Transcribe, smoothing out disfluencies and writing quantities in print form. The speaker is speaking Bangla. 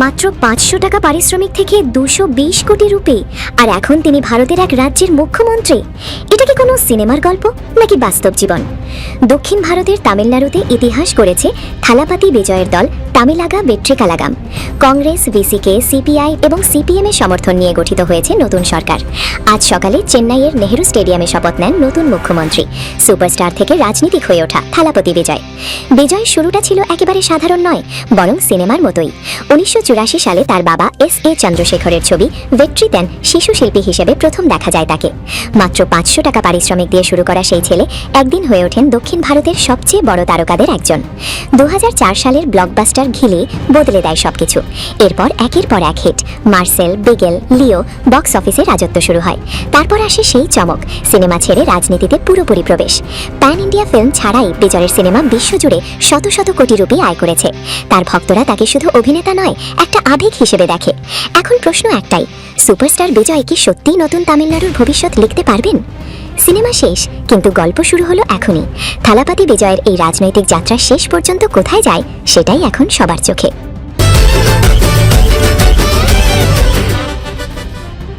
মাত্র ৫০০ টাকা পারিশ্রমিক থেকে ২২০ কোটি রুপি, আর এখন তিনি ভারতের এক রাজ্যের মুখ্যমন্ত্রী। এটা কি কোনো সিনেমার গল্প নাকি বাস্তব জীবন? দক্ষিণ ভারতের তামিলনাড়ুতে ইতিহাস গড়েছে থালাপাতি বিজয়ের দল তামিলাগা ভেট্রিকালাগাম। কংগ্রেস, ভিসিকে, সিপিআই এবং সিপিএম এর সমর্থন নিয়ে গঠিত হয়েছে নতুন সরকার। আজ সকালে চেন্নাইয়ের নেহেরু স্টেডিয়ামে শপথ নেন নতুন মুখ্যমন্ত্রী। সুপারস্টার থেকে রাজনীতিক হয়ে ওঠা থালাপতি বিজয়। বিজয়ের শুরুটা ছিল একেবারে সাধারণ নয়, বরং সিনেমার মতোই। ১৯৮৪ সালে তার বাবা এস.এ. চন্দ্রশেখরের ছবি ভেট্রিতেন শিশু শিল্পী হিসেবে প্রথম দেখা যায় তাকে। মাত্র ৫০০ টাকা পারিশ্রমিক দিয়ে শুরু করা সেই ছেলে একদিন হয়ে ওঠেন দক্ষিণ ভারতের সবচেয়ে বড় তারকাদের একজন। ২০০৪ সালের ব্লকবাস্টার ঘিলে বদলে দেয় সবকিছু। এরপর একের পর এক হিট, মার্সেল, বিগেল, লিও, বক্স অফিসে রাজত্ব শুরু হয়। তারপর আসে সেই চমক, সিনেমা ছেড়ে রাজনীতিতে পুরোপুরি প্রবেশ। প্যান ইন্ডিয়া ফিল্ম ছাড়াই বিজয়ের সিনেমা বিশ্বজুড়ে শত শত কোটি রুপি আয় করেছে। তার ভক্তরা তাকে শুধু অভিনেতা নয়, একটা আবেগ হিসেবে দেখে। এখন প্রশ্ন একটাই, সুপারস্টার বিজয় কি সত্যিই নতুন তামিলনাড়ুর ভবিষ্যৎ লিখতে পারবেন? সিনেমা শেষ, কিন্তু গল্প শুরু হলো এখনই। থালাপাতি বিজয়ের এই রাজনৈতিক যাত্রা শেষ পর্যন্ত কোথায় যায়, সেটাই এখন সবার চোখে।